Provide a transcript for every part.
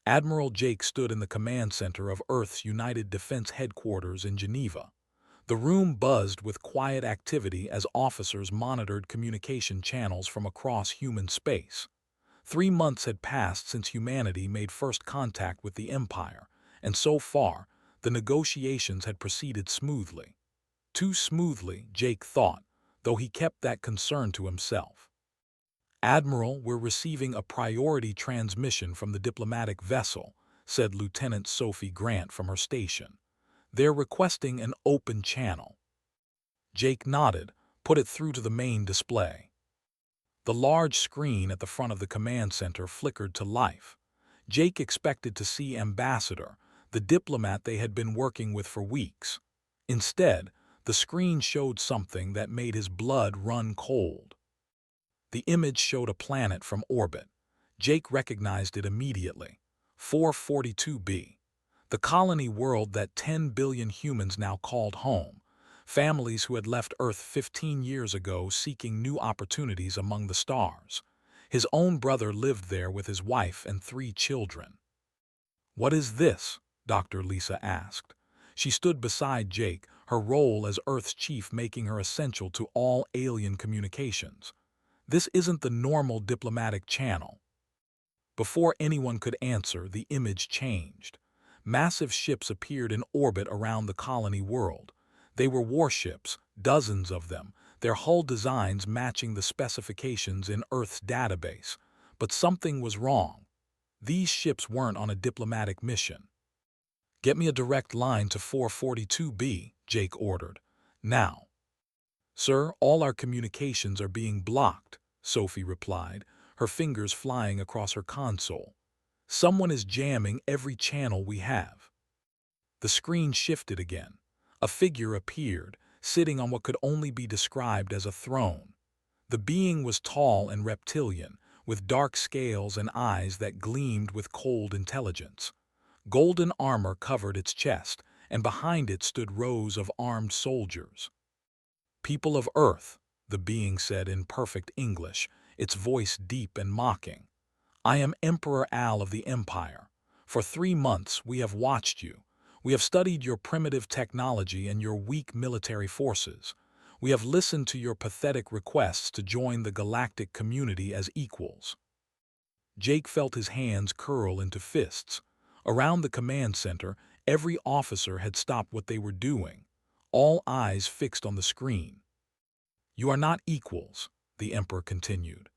Admiral Jake stood in the command center of Earth's United Defense Headquarters in Geneva. The room buzzed with quiet activity as officers monitored communication channels from across human space. 3 months had passed since humanity made first contact with the Empire, and so far, the negotiations had proceeded smoothly. Too smoothly, Jake thought, though he kept that concern to himself. "Admiral, we're receiving a priority transmission from the diplomatic vessel," said Lieutenant Sophie Grant from her station. "They're requesting an open channel." Jake nodded, put it through to the main display. The large screen at the front of the command center flickered to life. Jake expected to see Ambassador, the diplomat they had been working with for weeks. Instead, the screen showed something that made his blood run cold. The image showed a planet from orbit. Jake recognized it immediately. 442b. The colony world that 10 billion humans now called home. Families who had left Earth 15 years ago seeking new opportunities among the stars. His own brother lived there with his wife and 3 children. "What is this?" Dr. Lisa asked. She stood beside Jake, her role as Earth's chief making her essential to all alien communications. "This isn't the normal diplomatic channel." Before anyone could answer, the image changed. Massive ships appeared in orbit around the colony world. They were warships, dozens of them, their hull designs matching the specifications in Earth's database. But something was wrong. These ships weren't on a diplomatic mission. "Get me a direct line to 442b, Jake ordered. "Now." "Sir, all our communications are being blocked," Sophie replied, her fingers flying across her console. "Someone is jamming every channel we have." The screen shifted again. A figure appeared, sitting on what could only be described as a throne. The being was tall and reptilian, with dark scales and eyes that gleamed with cold intelligence. Golden armor covered its chest, and behind it stood rows of armed soldiers. "People of Earth," the being said in perfect English, its voice deep and mocking. "I am Emperor Al of the Empire. For 3 months we have watched you. We have studied your primitive technology and your weak military forces. We have listened to your pathetic requests to join the galactic community as equals." Jake felt his hands curl into fists. Around the command center, every officer had stopped what they were doing, all eyes fixed on the screen. "You are not equals," the Emperor continued.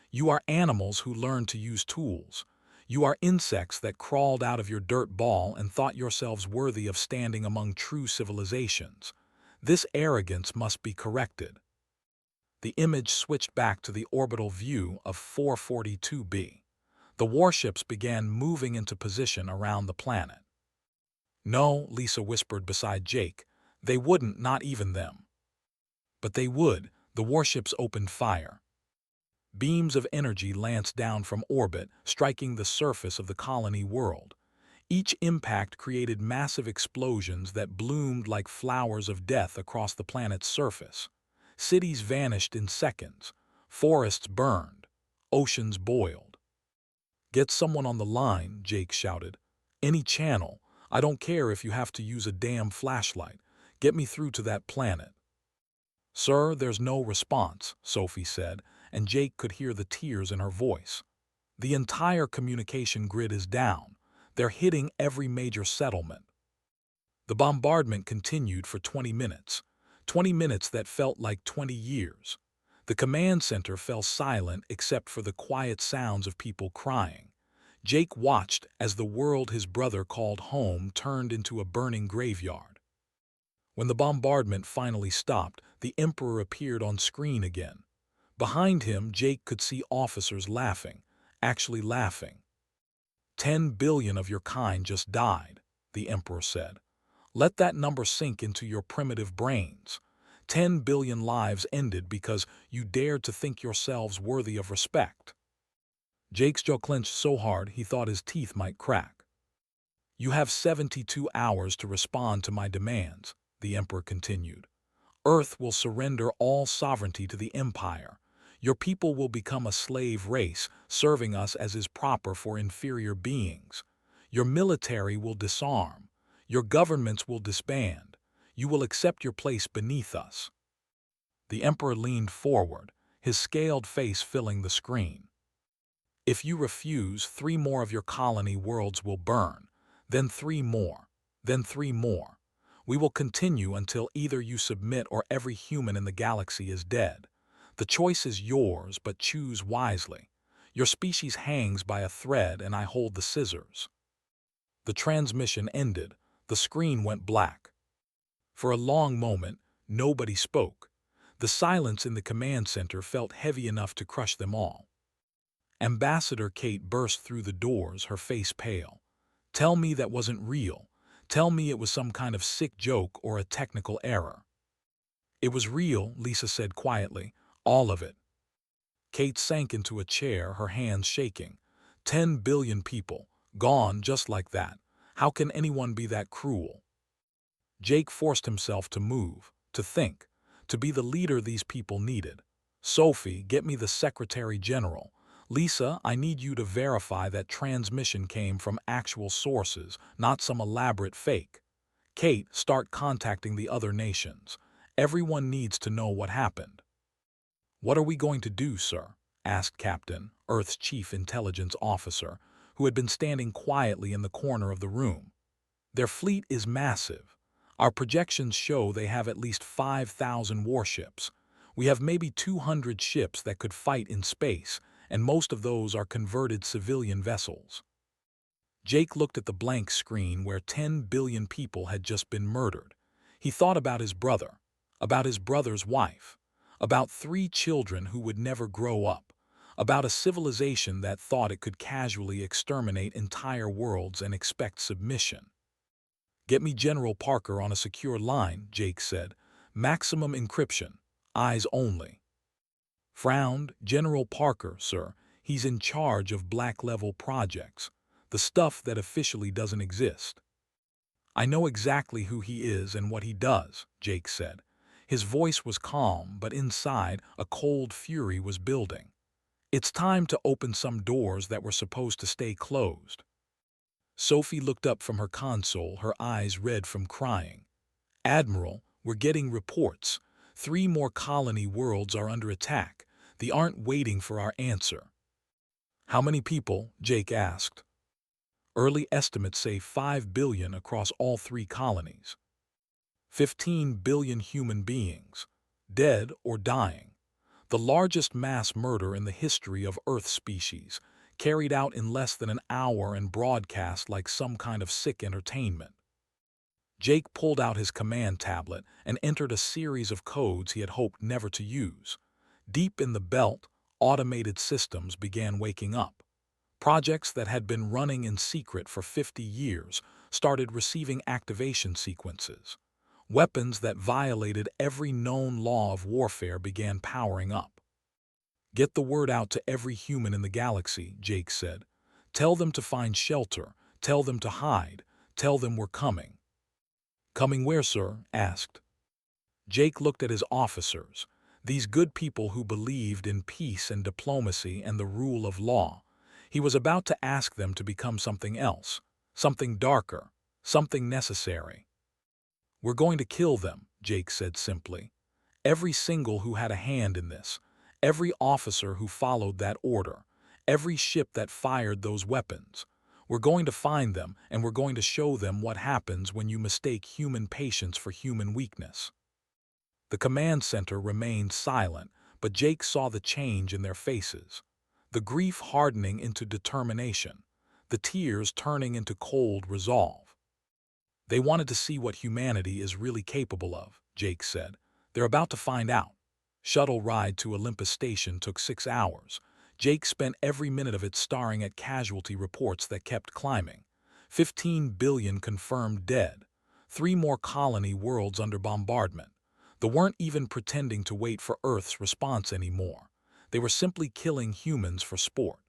"You are animals who learned to use tools. You are insects that crawled out of your dirt ball and thought yourselves worthy of standing among true civilizations. This arrogance must be corrected." The image switched back to the orbital view of 442b. The warships began moving into position around the planet. "No," Lisa whispered beside Jake. "They wouldn't, not even them." But they would. The warships opened fire. Beams of energy lanced down from orbit, striking the surface of the colony world. Each impact created massive explosions that bloomed like flowers of death across the planet's surface. Cities vanished in seconds. Forests burned. Oceans boiled. "Get someone on the line," Jake shouted. "Any channel. I don't care if you have to use a damn flashlight. Get me through to that planet." "Sir, there's no response," Sophie said, and Jake could hear the tears in her voice. "The entire communication grid is down. They're hitting every major settlement." The bombardment continued for 20 minutes. 20 minutes that felt like 20 years. The command center fell silent except for the quiet sounds of people crying. Jake watched as the world his brother called home turned into a burning graveyard. When the bombardment finally stopped, the Emperor appeared on screen again. Behind him, Jake could see officers laughing, actually laughing. 10 billion of your kind just died," the Emperor said. "Let that number sink into your primitive brains. 10 billion lives ended because you dared to think yourselves worthy of respect." Jake's jaw clenched so hard he thought his teeth might crack. "You have 72 hours to respond to my demands," the Emperor continued. "Earth will surrender all sovereignty to the Empire. Your people will become a slave race, serving us as is proper for inferior beings. Your military will disarm. Your governments will disband. You will accept your place beneath us." The Emperor leaned forward, his scaled face filling the screen. "If you refuse, 3 more of your colony worlds will burn, then 3 more, then 3 more. We will continue until either you submit or every human in the galaxy is dead. The choice is yours, but choose wisely. Your species hangs by a thread and I hold the scissors." The transmission ended. The screen went black. For a long moment, nobody spoke. The silence in the command center felt heavy enough to crush them all. Ambassador Kate burst through the doors, her face pale. "Tell me that wasn't real. Tell me it was some kind of sick joke or a technical error." "It was real," Lisa said quietly. "All of it." Kate sank into a chair, her hands shaking. 10 billion people, gone just like that. How can anyone be that cruel? Jake forced himself to move, to think, to be the leader these people needed. "Sophie, get me the Secretary General. Lisa, I need you to verify that transmission came from actual sources, not some elaborate fake. Kate, start contacting the other nations. Everyone needs to know what happened." "What are we going to do, sir?" asked Captain, Earth's chief intelligence officer, who had been standing quietly in the corner of the room. "Their fleet is massive. Our projections show they have at least 5,000 warships. We have maybe 200 ships that could fight in space, and most of those are converted civilian vessels." Jake looked at the blank screen where 10 billion people had just been murdered. He thought about his brother, about his brother's wife, about 3 children who would never grow up, about a civilization that thought it could casually exterminate entire worlds and expect submission. "Get me General Parker on a secure line," Jake said. "Maximum encryption. Eyes only." Frowned. "General Parker, sir. He's in charge of black-level projects, the stuff that officially doesn't exist." "I know exactly who he is and what he does," Jake said. His voice was calm, but inside, a cold fury was building. "It's time to open some doors that were supposed to stay closed." Sophie looked up from her console, her eyes red from crying. "Admiral, we're getting reports. 3 more colony worlds are under attack. They aren't waiting for our answer." "How many people?" Jake asked. "Early estimates say 5 billion across all 3 colonies. 15 billion human beings, dead or dying. The largest mass murder in the history of Earth species, carried out in less than an hour and broadcast like some kind of sick entertainment." Jake pulled out his command tablet and entered a series of codes he had hoped never to use. Deep in the belt, automated systems began waking up. Projects that had been running in secret for 50 years started receiving activation sequences. Weapons that violated every known law of warfare began powering up. "Get the word out to every human in the galaxy," Jake said. "Tell them to find shelter, tell them to hide, tell them we're coming." "Coming where, sir?" asked. Jake looked at his officers, these good people who believed in peace and diplomacy and the rule of law. He was about to ask them to become something else, something darker, something necessary. "We're going to kill them," Jake said simply. "Every single who had a hand in this, every officer who followed that order, every ship that fired those weapons. We're going to find them, and we're going to show them what happens when you mistake human patience for human weakness." The command center remained silent, but Jake saw the change in their faces. The grief hardening into determination, the tears turning into cold resolve. "They wanted to see what humanity is really capable of," Jake said. "They're about to find out." Shuttle ride to Olympus Station took 6 hours. Jake spent every minute of it staring at casualty reports that kept climbing. 15 billion confirmed dead. 3 more colony worlds under bombardment. They weren't even pretending to wait for Earth's response anymore. They were simply killing humans for sport.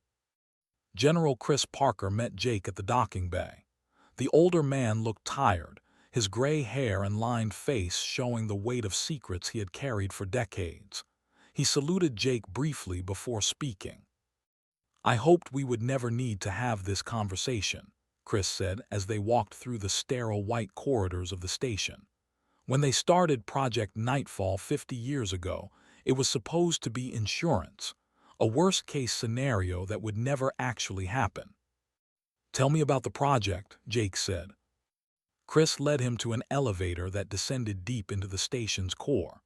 General Chris Parker met Jake at the docking bay. The older man looked tired, his gray hair and lined face showing the weight of secrets he had carried for decades. He saluted Jake briefly before speaking. "I hoped we would never need to have this conversation," Chris said as they walked through the sterile white corridors of the station. When they started Project Nightfall 50 years ago, it was supposed to be insurance, a worst-case scenario that would never actually happen. "Tell me about the project," Jake said. Chris led him to an elevator that descended deep into the station's core.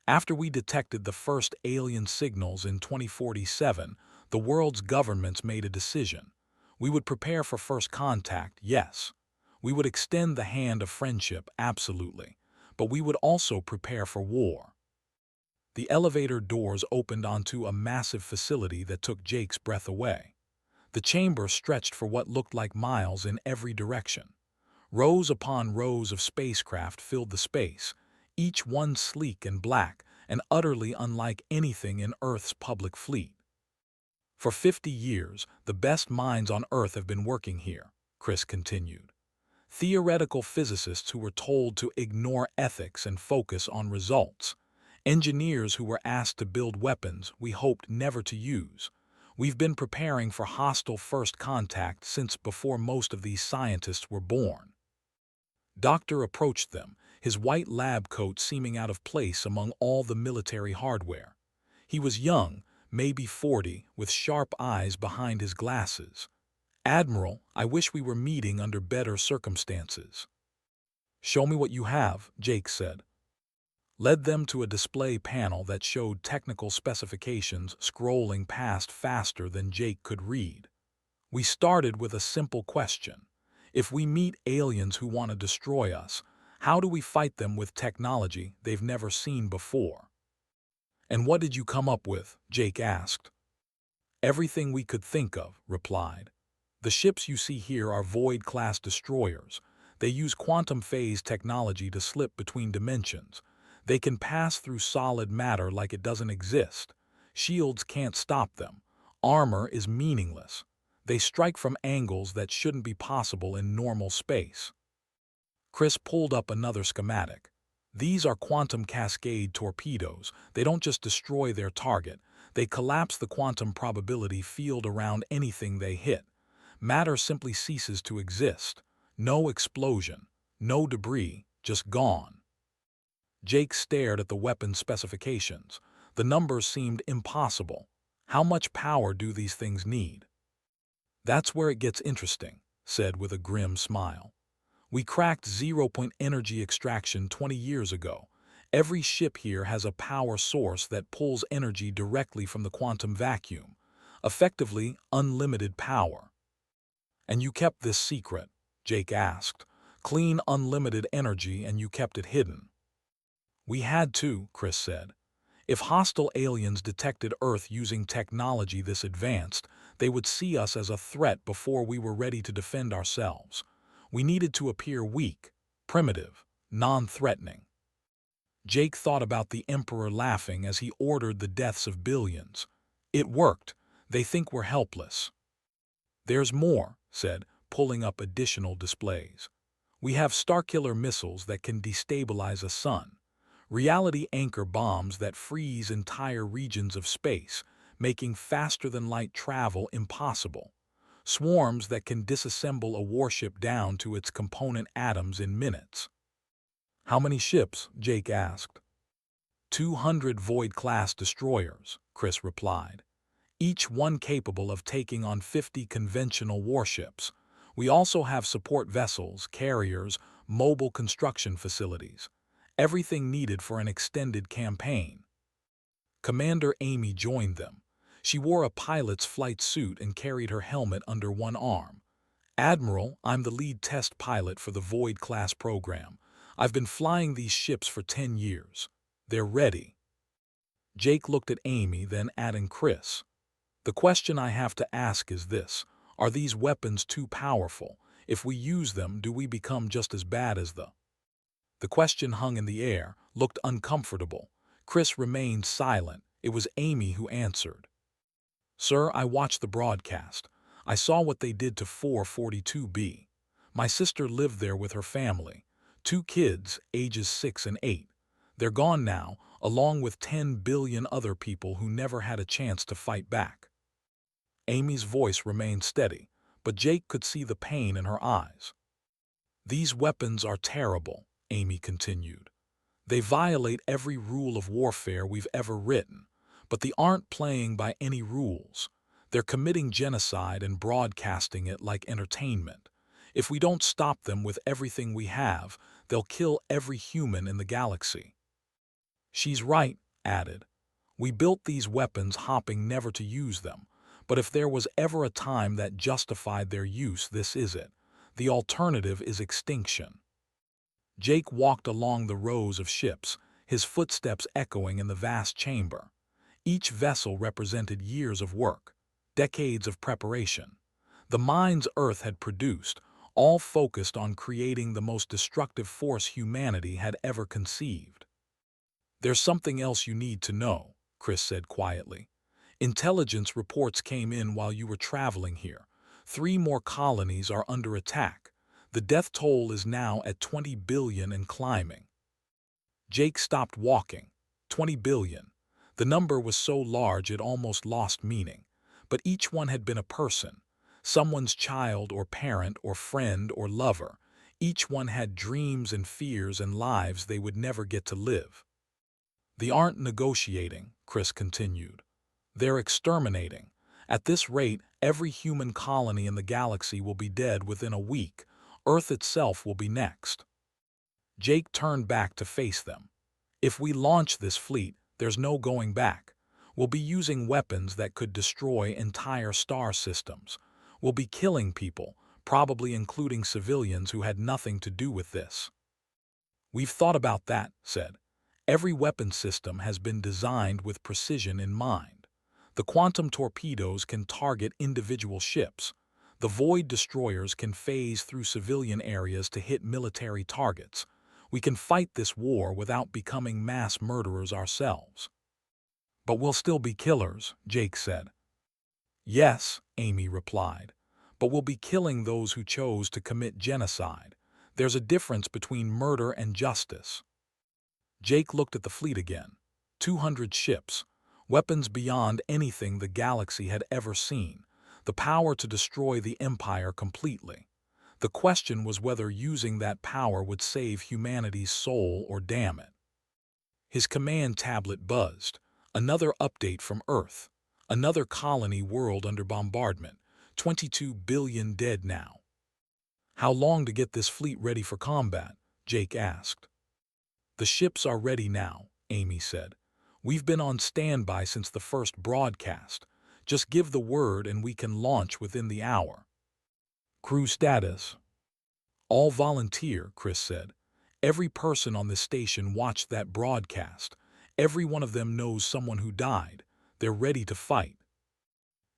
After we detected the first alien signals in 2047, the world's governments made a decision. We would prepare for first contact, yes. We would extend the hand of friendship, absolutely. But we would also prepare for war. The elevator doors opened onto a massive facility that took Jake's breath away. The chamber stretched for what looked like miles in every direction. Rows upon rows of spacecraft filled the space, each one sleek and black and utterly unlike anything in Earth's public fleet. "For 50 years, the best minds on Earth have been working here," Chris continued. "Theoretical physicists who were told to ignore ethics and focus on results. Engineers who were asked to build weapons we hoped never to use. We've been preparing for hostile first contact since before most of these scientists were born." Doctor approached them, his white lab coat seeming out of place among all the military hardware. He was young, maybe 40, with sharp eyes behind his glasses. "Admiral, I wish we were meeting under better circumstances." "Show me what you have," Jake said. Led them to a display panel that showed technical specifications scrolling past faster than Jake could read. "We started with a simple question. If we meet aliens who want to destroy us, how do we fight them with technology they've never seen before?" "And what did you come up with?" Jake asked. "Everything we could think of," replied. "The ships you see here are Void-class destroyers. They use quantum phase technology to slip between dimensions. They can pass through solid matter like it doesn't exist. Shields can't stop them. Armor is meaningless. They strike from angles that shouldn't be possible in normal space." Chris pulled up another schematic. "These are quantum cascade torpedoes. They don't just destroy their target. They collapse the quantum probability field around anything they hit. Matter simply ceases to exist. No explosion, no debris, just gone." Jake stared at the weapon specifications. The numbers seemed impossible. "How much power do these things need?" "That's where it gets interesting," said with a grim smile. "We cracked zero-point energy extraction 20 years ago. Every ship here has a power source that pulls energy directly from the quantum vacuum. Effectively, unlimited power." "And you kept this secret?" Jake asked. "Clean, unlimited energy and you kept it hidden?" "We had to," Chris said. "If hostile aliens detected Earth using technology this advanced, they would see us as a threat before we were ready to defend ourselves. We needed to appear weak, primitive, non-threatening." Jake thought about the Emperor laughing as he ordered the deaths of billions. "It worked. They think we're helpless." "There's more," said, pulling up additional displays. "We have Starkiller missiles that can destabilize a sun. Reality anchor bombs that freeze entire regions of space, making faster-than-light travel impossible. Swarms that can disassemble a warship down to its component atoms in minutes." "How many ships?" Jake asked. 200 Void-class destroyers," Chris replied. "Each one capable of taking on 50 conventional warships. We also have support vessels, carriers, mobile construction facilities. Everything needed for an extended campaign." Commander Amy joined them. She wore a pilot's flight suit and carried her helmet under one arm. "Admiral, I'm the lead test pilot for the Void-class program. I've been flying these ships for 10 years. They're ready." Jake looked at Amy, then adding Chris. "The question I have to ask is this. Are these weapons too powerful? If we use them, do we become just as bad as the—" The question hung in the air, looked uncomfortable. Chris remained silent. It was Amy who answered. "Sir, I watched the broadcast. I saw what they did to 442B. My sister lived there with her family. 2 kids, ages 6 and 8. They're gone now, along with 10 billion other people who never had a chance to fight back." Amy's voice remained steady, but Jake could see the pain in her eyes. "These weapons are terrible," Amy continued. "They violate every rule of warfare we've ever written, but they aren't playing by any rules. They're committing genocide and broadcasting it like entertainment. If we don't stop them with everything we have, they'll kill every human in the galaxy." "She's right," added. "We built these weapons hoping never to use them, but if there was ever a time that justified their use, this is it. The alternative is extinction." Jake walked along the rows of ships, his footsteps echoing in the vast chamber. Each vessel represented years of work, decades of preparation. The minds Earth had produced, all focused on creating the most destructive force humanity had ever conceived. "There's something else you need to know," Chris said quietly. "Intelligence reports came in while you were traveling here. 3 more colonies are under attack. The death toll is now at 20 billion and climbing." Jake stopped walking. 20 billion. The number was so large it almost lost meaning. But each one had been a person. Someone's child or parent or friend or lover. Each one had dreams and fears and lives they would never get to live. "They aren't negotiating," Chris continued. "They're exterminating. At this rate, every human colony in the galaxy will be dead within a week. Earth itself will be next." Jake turned back to face them. "If we launch this fleet, there's no going back. We'll be using weapons that could destroy entire star systems. We'll be killing people, probably including civilians who had nothing to do with this." "We've thought about that," said. "Every weapon system has been designed with precision in mind. The quantum torpedoes can target individual ships. The void destroyers can phase through civilian areas to hit military targets. We can fight this war without becoming mass murderers ourselves." "But we'll still be killers," Jake said. "Yes," Amy replied, "but we'll be killing those who chose to commit genocide. There's a difference between murder and justice." Jake looked at the fleet again. 200 ships, weapons beyond anything the galaxy had ever seen, the power to destroy the Empire completely. The question was whether using that power would save humanity's soul or damn it. His command tablet buzzed. Another update from Earth. Another colony world under bombardment. 22 billion dead now. "How long to get this fleet ready for combat?" Jake asked. "The ships are ready now," Amy said. "We've been on standby since the first broadcast. Just give the word and we can launch within the hour." "Crew status?" "All volunteer," Chris said. "Every person on this station watched that broadcast. Every one of them knows someone who died. They're ready to fight."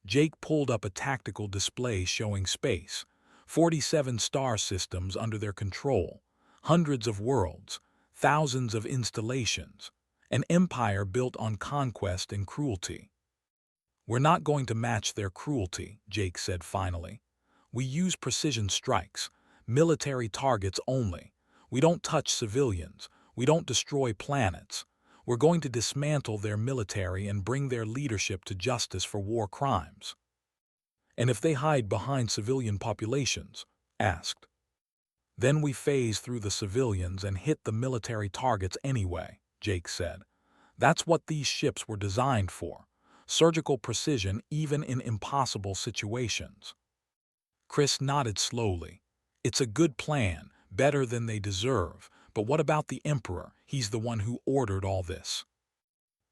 Jake pulled up a tactical display showing space. 47 star systems under their control. Hundreds of worlds. Thousands of installations. An empire built on conquest and cruelty. "We're not going to match their cruelty," Jake said finally. "We use precision strikes. Military targets only. We don't touch civilians. We don't destroy planets. We're going to dismantle their military and bring their leadership to justice for war crimes." "And if they hide behind civilian populations?" asked. "Then we phase through the civilians and hit the military targets anyway," Jake said. "That's what these ships were designed for. Surgical precision even in impossible situations." Chris nodded slowly. "It's a good plan, better than they deserve, but what about the Emperor? He's the one who ordered all this."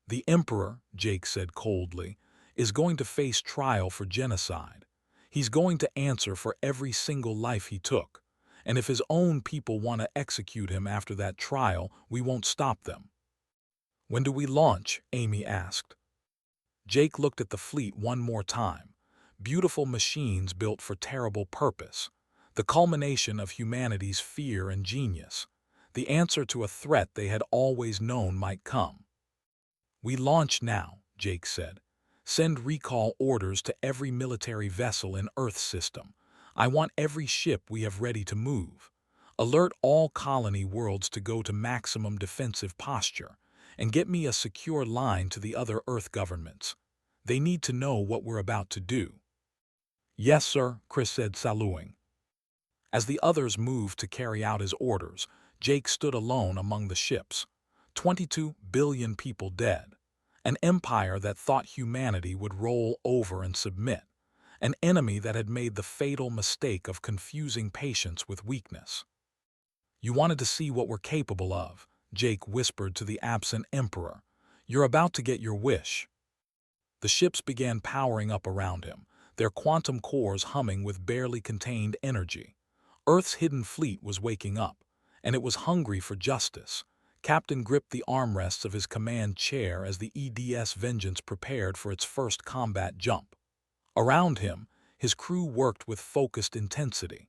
"The Emperor," Jake said coldly, "is going to face trial for genocide. He's going to answer for every single life he took. And if his own people want to execute him after that trial, we won't stop them." "When do we launch?" Amy asked. Jake looked at the fleet one more time. Beautiful machines built for terrible purpose. The culmination of humanity's fear and genius. The answer to a threat they had always known might come. "We launch now," Jake said. "Send recall orders to every military vessel in Earth's system. I want every ship we have ready to move. Alert all colony worlds to go to maximum defensive posture, and get me a secure line to the other Earth governments. They need to know what we're about to do." Yes, sir, Chris said, saluting. As the others moved to carry out his orders, Jake stood alone among the ships. 22 billion people dead. An empire that thought humanity would roll over and submit. An enemy that had made the fatal mistake of confusing patience with weakness. You wanted to see what we're capable of, Jake whispered to the absent emperor. You're about to get your wish. The ships began powering up around him, their quantum cores humming with barely contained energy. Earth's hidden fleet was waking up, and it was hungry for justice. Captain gripped the armrests of his command chair as the EDS Vengeance prepared for its first combat jump. Around him, his crew worked with focused intensity.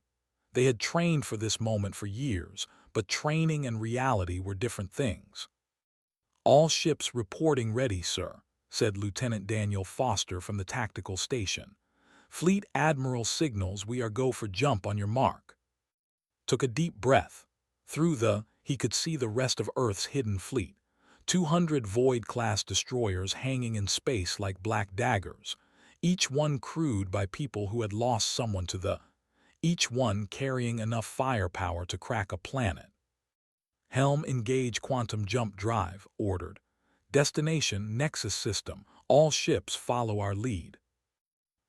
They had trained for this moment for years, but training and reality were different things. All ships reporting ready, sir, said Lieutenant Daniel Foster from the tactical station. Fleet Admiral signals we are go for jump on your mark. Took a deep breath. He could see the rest of Earth's hidden fleet. 200 Void-class destroyers hanging in space like black daggers, each one crewed by people who had lost someone to each one carrying enough firepower to crack a planet. Helm engage quantum jump drive, ordered. Destination Nexus system, all ships follow our lead.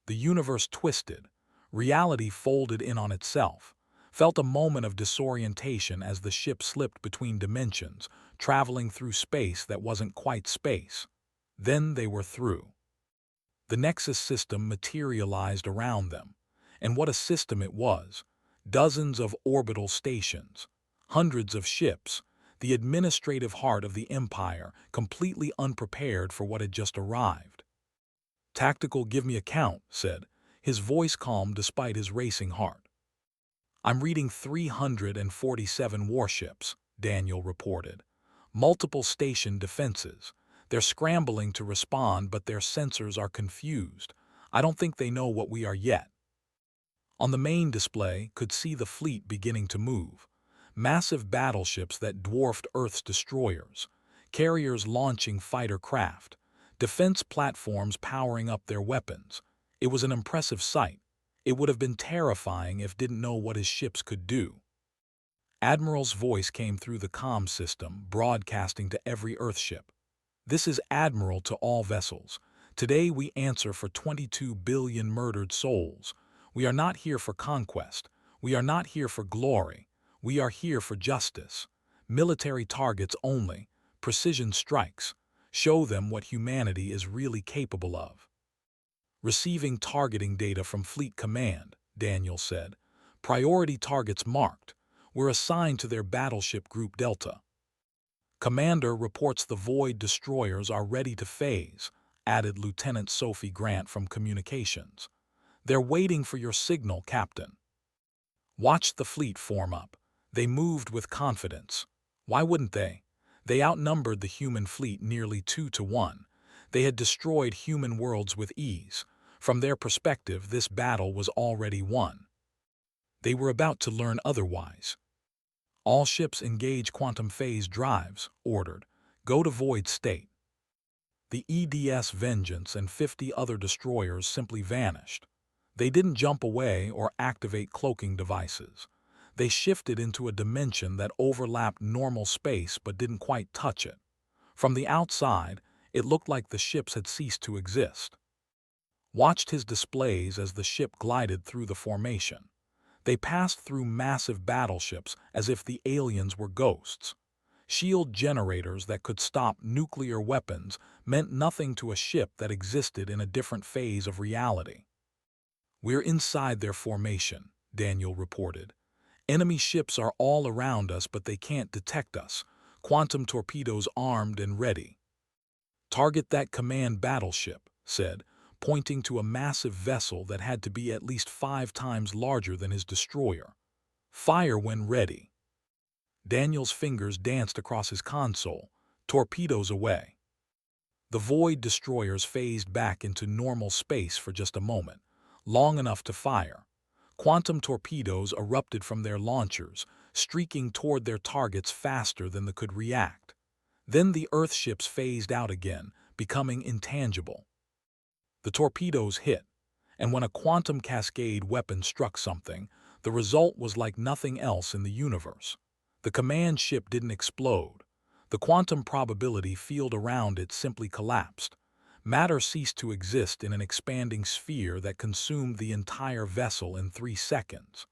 The universe twisted. Reality folded in on itself. Felt a moment of disorientation as the ship slipped between dimensions, traveling through space that wasn't quite space. Then they were through. The Nexus system materialized around them. And what a system it was. Dozens of orbital stations, hundreds of ships, the administrative heart of the Empire, completely unprepared for what had just arrived. Tactical, give me a count, said, his voice calm despite his racing heart. I'm reading 347 warships, Daniel reported. Multiple station defenses. They're scrambling to respond, but their sensors are confused. I don't think they know what we are yet. On the main display, could see the fleet beginning to move. Massive battleships that dwarfed Earth's destroyers. Carriers launching fighter craft. Defense platforms powering up their weapons. It was an impressive sight. It would have been terrifying if didn't know what his ships could do. Admiral's voice came through the comm system, broadcasting to every Earthship. This is Admiral to all vessels. Today we answer for 22 billion murdered souls. We are not here for conquest. We are not here for glory. We are here for justice. Military targets only. Precision strikes. Show them what humanity is really capable of. Receiving targeting data from Fleet Command, Daniel said. Priority targets marked. We're assigned to their battleship Group Delta. Commander reports the Void destroyers are ready to phase, added Lieutenant Sophie Grant from Communications. They're waiting for your signal, Captain. Watched the fleet form up. They moved with confidence. Why wouldn't they? They outnumbered the human fleet nearly 2-1. They had destroyed human worlds with ease. From their perspective, this battle was already won. They were about to learn otherwise. All ships engage quantum phase drives, ordered. Go to void state. The EDS Vengeance and 50 other destroyers simply vanished. They didn't jump away or activate cloaking devices. They shifted into a dimension that overlapped normal space but didn't quite touch it. From the outside, it looked like the ships had ceased to exist. Watched his displays as the ship glided through the formation. They passed through massive battleships as if the aliens were ghosts. Shield generators that could stop nuclear weapons meant nothing to a ship that existed in a different phase of reality. We're inside their formation, Daniel reported. Enemy ships are all around us, but they can't detect us. Quantum torpedoes armed and ready. Target that command battleship, said, pointing to a massive vessel that had to be at least 5 times larger than his destroyer. Fire when ready. Daniel's fingers danced across his console, torpedoes away. The Void destroyers phased back into normal space for just a moment, long enough to fire. Quantum torpedoes erupted from their launchers, streaking toward their targets faster than they could react. Then the Earthships phased out again, becoming intangible. The torpedoes hit, And when a quantum cascade weapon struck something, the result was like nothing else in the universe. The command ship didn't explode. The quantum probability field around it simply collapsed. Matter ceased to exist in an expanding sphere that consumed the entire vessel in 3 seconds.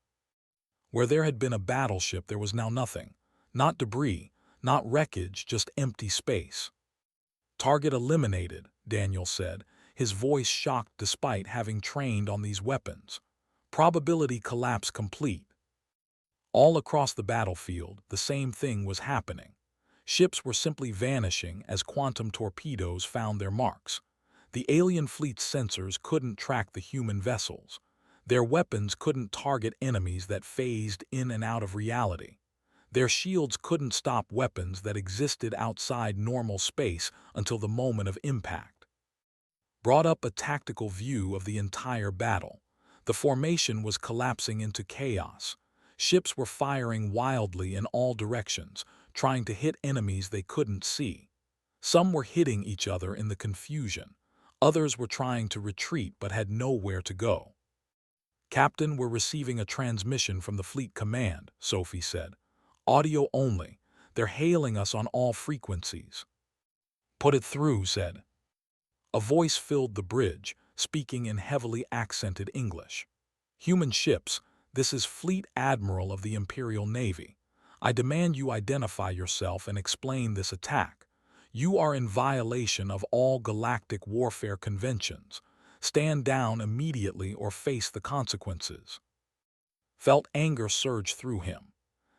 Where there had been a battleship, there was now nothing. Not debris, not wreckage, just empty space. "Target eliminated," Daniel said, his voice shocked despite having trained on these weapons. "Probability collapse complete." All across the battlefield, the same thing was happening. Ships were simply vanishing as quantum torpedoes found their marks. The alien fleet's sensors couldn't track the human vessels. Their weapons couldn't target enemies that phased in and out of reality. Their shields couldn't stop weapons that existed outside normal space until the moment of impact. Brought up a tactical view of the entire battle. The formation was collapsing into chaos. Ships were firing wildly in all directions, trying to hit enemies they couldn't see. Some were hitting each other in the confusion. Others were trying to retreat but had nowhere to go. "Captain, we're receiving a transmission from the fleet command," Sophie said. "Audio only. They're hailing us on all frequencies." "Put it through," said. A voice filled the bridge, speaking in heavily accented English. "Human ships, this is Fleet Admiral of the Imperial Navy. I demand you identify yourself and explain this attack. You are in violation of all galactic warfare conventions. Stand down immediately or face the consequences." Felt anger surge through him.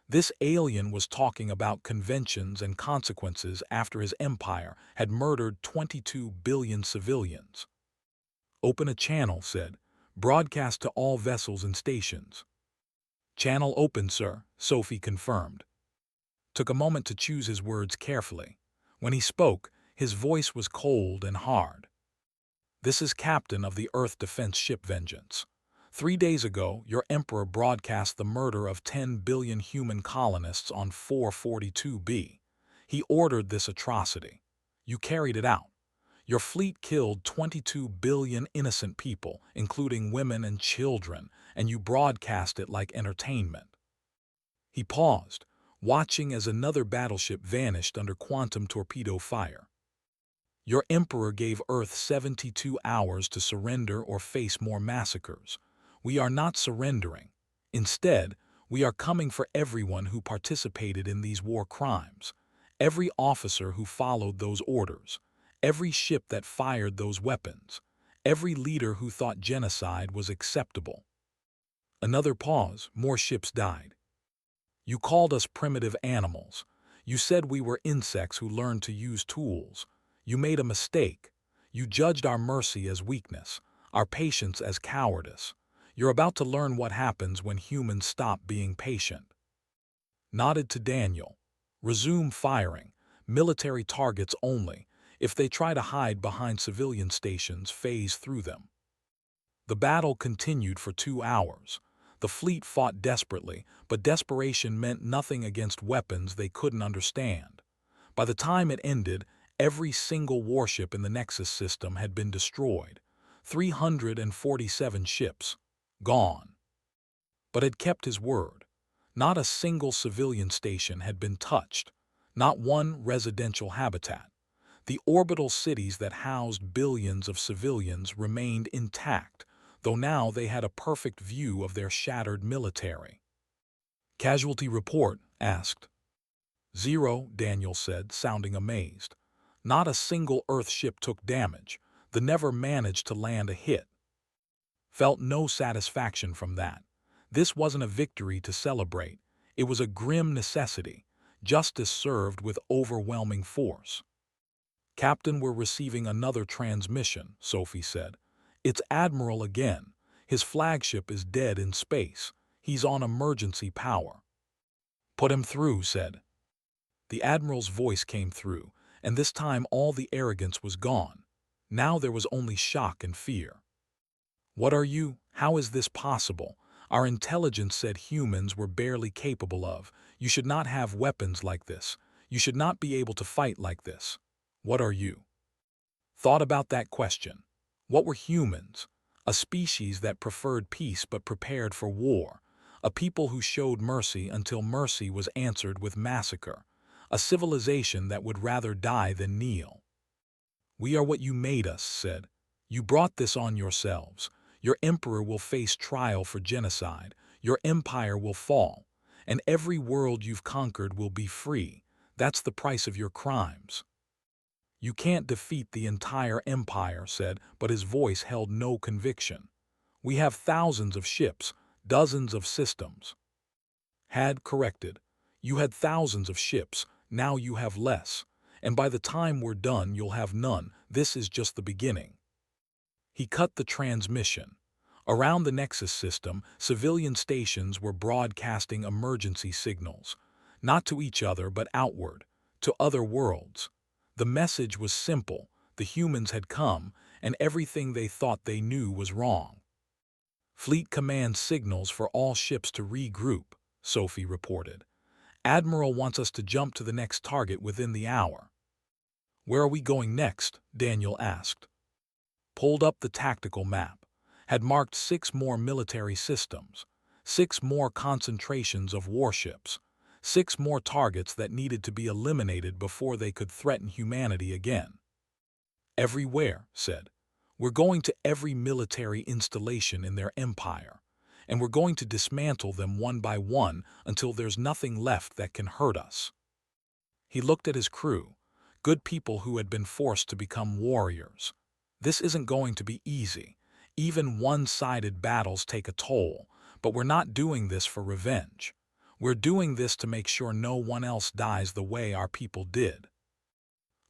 This alien was talking about conventions and consequences after his empire had murdered 22 billion civilians. "Open a channel," said. "Broadcast to all vessels and stations." "Channel open, sir," Sophie confirmed. Took a moment to choose his words carefully. When he spoke, his voice was cold and hard. "This is Captain of the Earth Defense Ship Vengeance. 3 days ago, your Emperor broadcast the murder of 10 billion human colonists on 442b. He ordered this atrocity. You carried it out. Your fleet killed 22 billion innocent people, including women and children, and you broadcast it like entertainment." He paused, watching as another battleship vanished under quantum torpedo fire. "Your Emperor gave Earth 72 hours to surrender or face more massacres. We are not surrendering. Instead, we are coming for everyone who participated in these war crimes, every officer who followed those orders, every ship that fired those weapons, every leader who thought genocide was acceptable." Another pause. More ships died. "You called us primitive animals. You said we were insects who learned to use tools. You made a mistake. You judged our mercy as weakness, our patience as cowardice. You're about to learn what happens when humans stop being patient." Nodded to Daniel. "Resume firing. Military targets only. If they try to hide behind civilian stations, phase through them." The battle continued for 2 hours. The fleet fought desperately, but desperation meant nothing against weapons they couldn't understand. By the time it ended, every single warship in the Nexus system had been destroyed. 347 ships. Gone. But had kept his word. Not a single civilian station had been touched. Not one residential habitat. The orbital cities that housed billions of civilians remained intact, though now they had a perfect view of their shattered military. "Casualty report?" asked. "Zero," Daniel said, sounding amazed. "Not a single Earth ship took damage. The never managed to land a hit." Felt no satisfaction from that. This wasn't a victory to celebrate. It was a grim necessity. Justice served with overwhelming force. "Captain, we're receiving another transmission," Sophie said. "It's Admiral again. His flagship is dead in space. He's on emergency power." "Put him through," said. The Admiral's voice came through, and this time all the arrogance was gone. Now there was only shock and fear. "What are you? How is this possible? Our intelligence said humans were barely capable of. You should not have weapons like this. You should not be able to fight like this. What are you?" Thought about that question. What were humans? a species that preferred peace but prepared for war, a people who showed mercy until mercy was answered with massacre, a civilization that would rather die than kneel. "We are what you made us," said. "You brought this on yourselves. Your emperor will face trial for genocide, your empire will fall, and every world you've conquered will be free. That's the price of your crimes." "You can't defeat the entire empire," said, but his voice held no conviction. "We have thousands of ships, dozens of systems." Had corrected. "You had thousands of ships, now you have less. And by the time we're done, you'll have none. This is just the beginning." He cut the transmission. Around the Nexus system, civilian stations were broadcasting emergency signals, not to each other but outward, to other worlds. The message was simple: the humans had come, and everything they thought they knew was wrong. "Fleet command signals for all ships to regroup," Sophie reported. "Admiral wants us to jump to the next target within the hour." "Where are we going next?" Daniel asked. Pulled up the tactical map. Had marked 6 more military systems, 6 more concentrations of warships, 6 more targets that needed to be eliminated before they could threaten humanity again. "Everywhere," said. "We're going to every military installation in their empire, and we're going to dismantle them one by one until there's nothing left that can hurt us." He looked at his crew, good people who had been forced to become warriors. "This isn't going to be easy. Even one-sided battles take a toll, but we're not doing this for revenge. We're doing this to make sure no one else dies the way our people did."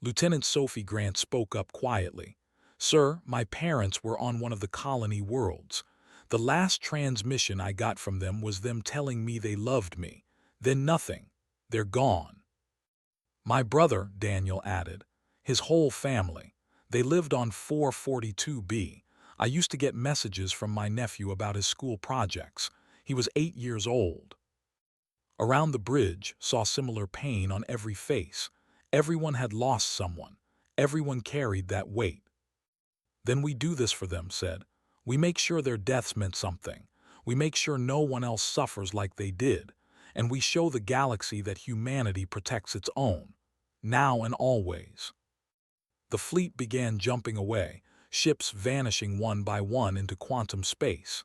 Lieutenant Sophie Grant spoke up quietly. "Sir, my parents were on one of the colony worlds. The last transmission I got from them was them telling me they loved me. Then nothing. They're gone." "My brother," Daniel added. "His whole family. They lived on 442B. I used to get messages from my nephew about his school projects. He was 8 years old." Around the bridge, saw similar pain on every face. Everyone had lost someone. Everyone carried that weight. "Then we do this for them," said. "We make sure their deaths meant something. We make sure no one else suffers like they did. And we show the galaxy that humanity protects its own, now and always." The fleet began jumping away, ships vanishing one by one into quantum space,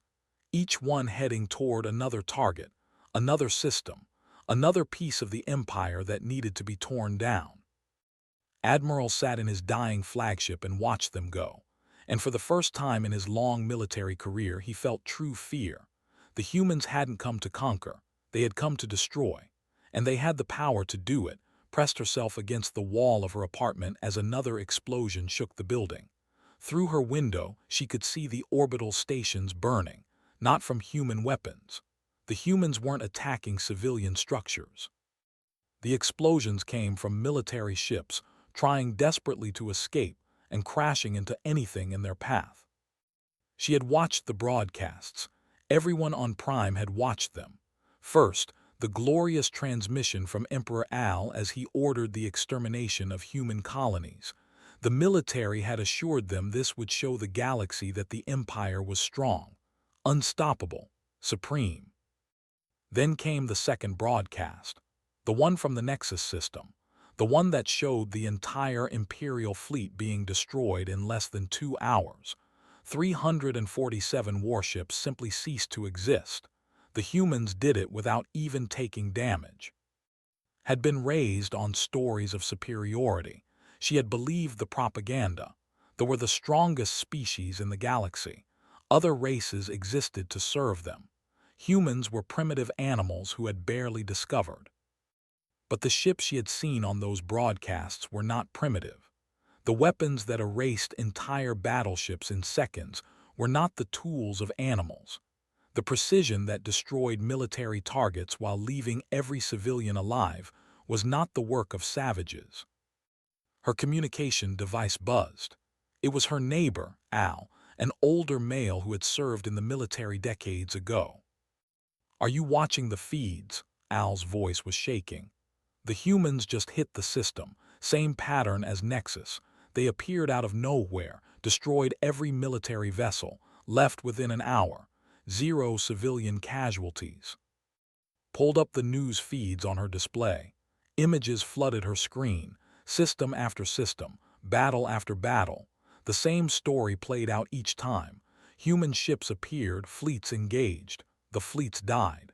each one heading toward another target, another system, another piece of the empire that needed to be torn down. Admiral sat in his dying flagship and watched them go, and for the first time in his long military career he felt true fear. The humans hadn't come to conquer, they had come to destroy, and they had the power to do it. Pressed herself against the wall of her apartment as another explosion shook the building. Through her window, she could see the orbital stations burning, not from human weapons. The humans weren't attacking civilian structures. The explosions came from military ships, trying desperately to escape and crashing into anything in their path. She had watched the broadcasts. Everyone on Prime had watched them. First, the glorious transmission from Emperor Al as he ordered the extermination of human colonies. The military had assured them this would show the galaxy that the Empire was strong, unstoppable, supreme. Then came the second broadcast, the one from the Nexus system, the one that showed the entire Imperial fleet being destroyed in less than 2 hours. 347 warships simply ceased to exist. The humans did it without even taking damage. Had been raised on stories of superiority. She had believed the propaganda. They were the strongest species in the galaxy. Other races existed to serve them. Humans were primitive animals who had barely discovered. But the ships she had seen on those broadcasts were not primitive. The weapons that erased entire battleships in seconds were not the tools of animals. The precision that destroyed military targets while leaving every civilian alive was not the work of savages. Her communication device buzzed. It was her neighbor, Al, an older male who had served in the military decades ago. "Are you watching the feeds?" Al's voice was shaking. "The humans just hit the system, same pattern as Nexus. They appeared out of nowhere, destroyed every military vessel, Left within an hour. 0 civilian casualties. Pulled up the news feeds on her display. Images flooded her screen. System after system. Battle after battle. The same story played out each time. Human ships appeared, fleets engaged. The fleets died.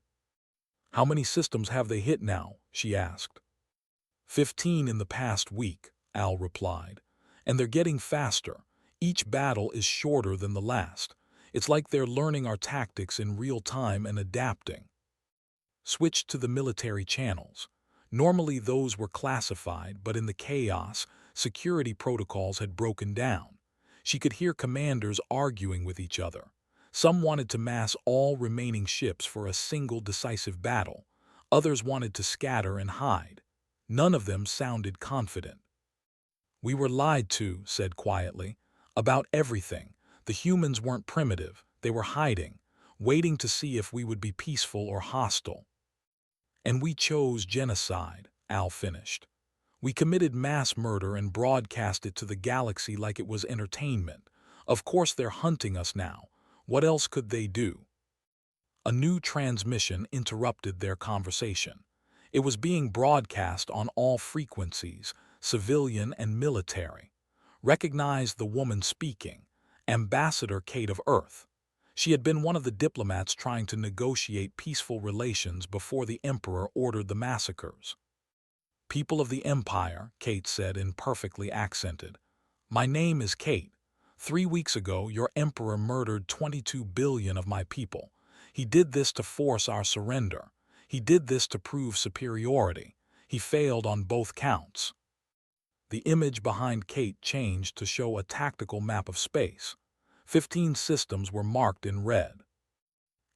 "How many systems have they hit now?" she asked. 15 in the past week, Al replied. "And they're getting faster. Each battle is shorter than the last. It's like they're learning our tactics in real time and adapting." Switched to the military channels. Normally those were classified, but in the chaos, security protocols had broken down. She could hear commanders arguing with each other. Some wanted to mass all remaining ships for a single decisive battle. Others wanted to scatter and hide. None of them sounded confident. "We were lied to," said quietly, "about everything. The humans weren't primitive. They were hiding, waiting to see if we would be peaceful or hostile. And we chose genocide," Al finished. "We committed mass murder and broadcast it to the galaxy like it was entertainment. Of course they're hunting us now. What else could they do?" A new transmission interrupted their conversation. It was being broadcast on all frequencies, civilian and military. Recognized the woman speaking, Ambassador Kate of Earth. She had been one of the diplomats trying to negotiate peaceful relations before the Emperor ordered the massacres. "People of the Empire," Kate said imperfectly accented. "My name is Kate. 3 weeks ago, your Emperor murdered 22 billion of my people. He did this to force our surrender. He did this to prove superiority. He failed on both counts." The image behind Kate changed to show a tactical map of space. 15 systems were marked in red.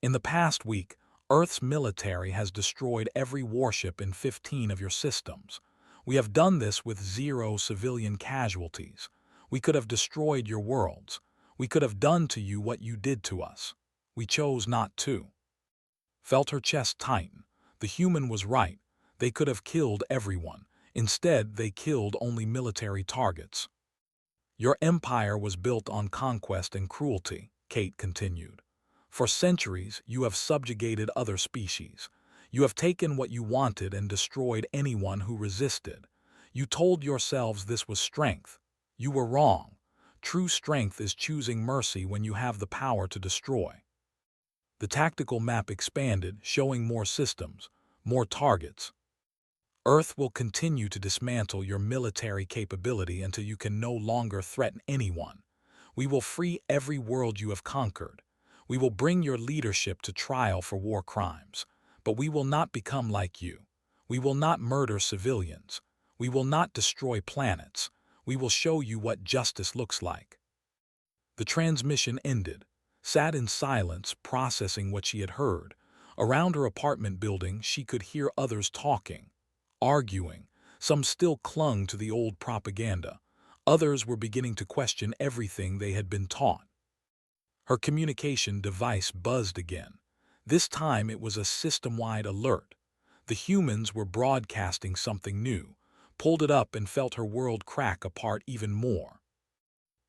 "In the past week, Earth's military has destroyed every warship in 15 of your systems. We have done this with 0 civilian casualties. We could have destroyed your worlds. We could have done to you what you did to us. We chose not to." Felt her chest tighten. The human was right. They could have killed everyone. Instead, they killed only military targets. "Your empire was built on conquest and cruelty," Kate continued. "For centuries, you have subjugated other species. You have taken what you wanted and destroyed anyone who resisted. You told yourselves this was strength. You were wrong. True strength is choosing mercy when you have the power to destroy." The tactical map expanded, showing more systems, more targets. "Earth will continue to dismantle your military capability until you can no longer threaten anyone. We will free every world you have conquered. We will bring your leadership to trial for war crimes. But we will not become like you. We will not murder civilians. We will not destroy planets. We will show you what justice looks like." The transmission ended. Sat in silence, processing what she had heard. Around her apartment building, she could hear others talking, arguing. Some still clung to the old propaganda. Others were beginning to question everything they had been taught. Her communication device buzzed again. This time it was a system-wide alert. The humans were broadcasting something new. Pulled it up and felt her world crack apart even more.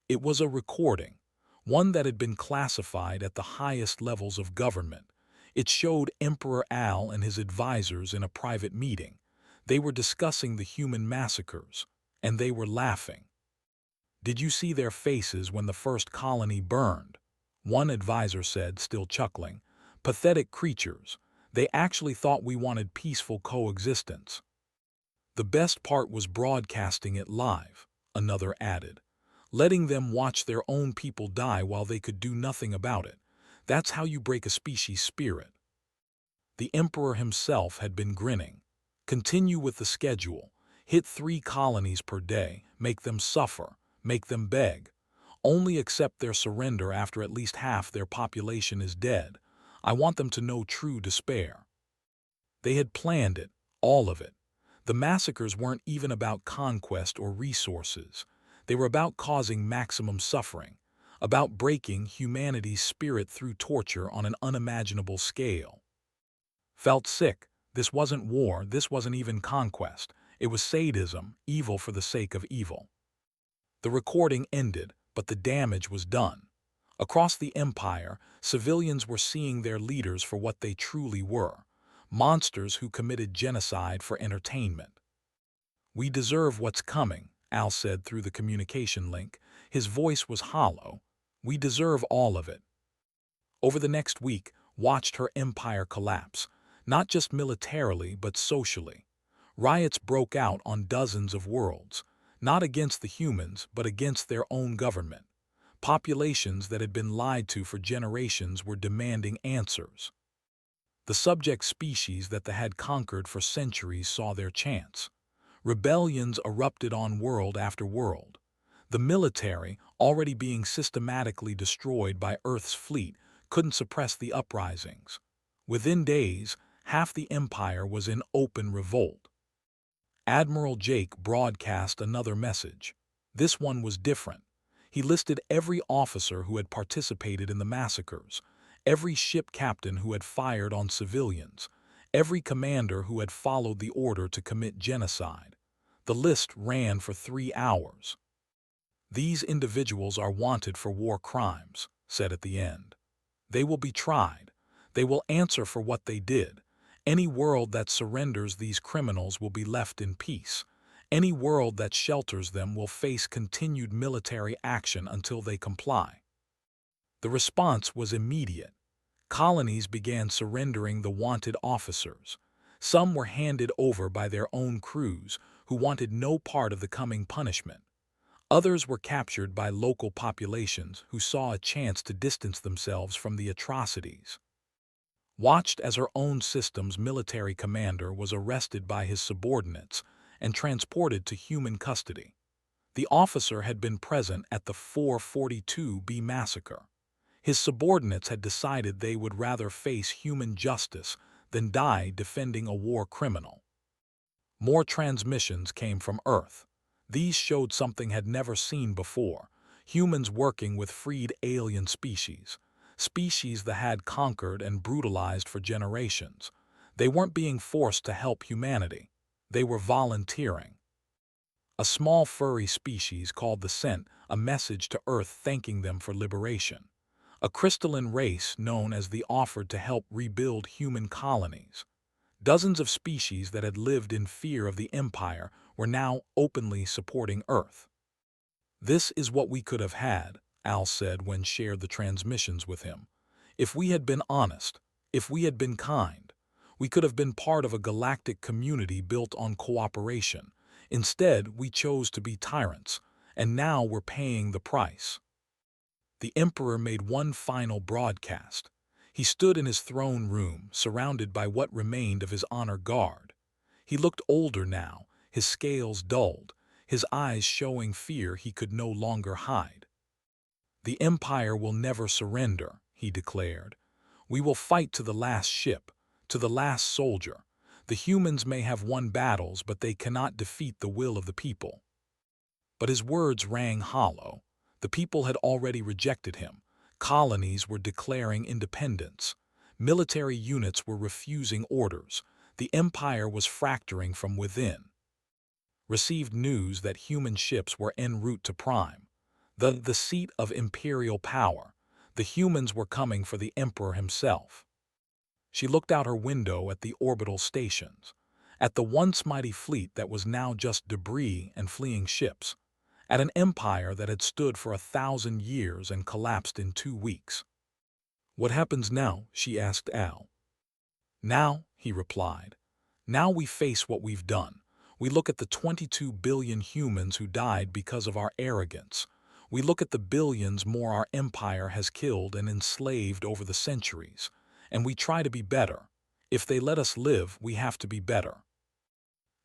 It was a recording, one that had been classified at the highest levels of government. It showed Emperor Al and his advisors in a private meeting. They were discussing the human massacres, and they were laughing. "Did you see their faces when the first colony burned?" One advisor said, still chuckling. "Pathetic creatures. They actually thought we wanted peaceful coexistence." "The best part was broadcasting it live," another added. "Letting them watch their own people die while they could do nothing about it. That's how you break a species' spirit." The Emperor himself had been grinning. "Continue with the schedule. Hit 3 colonies per day. Make them suffer. Make them beg. Only accept their surrender after at least half their population is dead. I want them to know true despair." They had planned it, all of it. The massacres weren't even about conquest or resources. They were about causing maximum suffering, about breaking humanity's spirit through torture on an unimaginable scale. Felt sick. This wasn't war, this wasn't even conquest. It was sadism, evil for the sake of evil. The recording ended, but the damage was done. Across the empire, civilians were seeing their leaders for what they truly were, monsters who committed genocide for entertainment. "We deserve what's coming," Al said through the communication link. His voice was hollow. "We deserve all of it." Over the next week, watched her empire collapse, not just militarily but socially. Riots broke out on dozens of worlds, not against the humans but against their own government. Populations that had been lied to for generations were demanding answers. The subject species that they had conquered for centuries saw their chance. Rebellions erupted on world after world. The military, already being systematically destroyed by Earth's fleet, couldn't suppress the uprisings. Within days, half the empire was in open revolt. Admiral Jake broadcast another message. This one was different. He listed every officer who had participated in the massacres, every ship captain who had fired on civilians, every commander who had followed the order to commit genocide. The list ran for 3 hours. "These individuals are wanted for war crimes," said at the end. "They will be tried. They will answer for what they did. Any world that surrenders these criminals will be left in peace. Any world that shelters them will face continued military action until they comply." The response was immediate. Colonies began surrendering the wanted officers. Some were handed over by their own crews, who wanted no part of the coming punishment. Others were captured by local populations who saw a chance to distance themselves from the atrocities. Watched as her own system's military commander was arrested by his subordinates and transported to human custody. The officer had been present at the 442B massacre. His subordinates had decided they would rather face human justice than die defending a war criminal. More transmissions came from Earth. These showed something had never seen before: humans working with freed alien species, species that had conquered and brutalized for generations. They weren't being forced to help humanity. They were volunteering. A small furry species called the Scent a message to Earth thanking them for liberation. A crystalline race known as the offered to help rebuild human colonies. Dozens of species that had lived in fear of the Empire were now openly supporting Earth. "This is what we could have had," Al said when shared the transmissions with him. "If we had been honest, if we had been kind, we could have been part of a galactic community built on cooperation. Instead, we chose to be tyrants, and now we're paying the price." The Emperor made one final broadcast. He stood in his throne room, surrounded by what remained of his honor guard. He looked older now, his scales dulled, his eyes showing fear he could no longer hide. "The Empire will never surrender," he declared. "We will fight to the last ship, to the last soldier. The humans may have won battles, but they cannot defeat the will of the people." But his words rang hollow. The people had already rejected him. Colonies were declaring independence. Military units were refusing orders. The Empire was fracturing from within. Received news that human ships were en route to Prime, the seat of imperial power. The humans were coming for the Emperor himself. She looked out her window at the orbital stations, at the once mighty fleet that was now just debris and fleeing ships, at an empire that had stood for 1,000 years and collapsed in 2 weeks. "What happens now?" she asked Al. "Now," he replied, "now we face what we've done. We look at the 22 billion humans who died because of our arrogance. We look at the billions more our empire has killed and enslaved over the centuries, and we try to be better. If they let us live, we have to be better."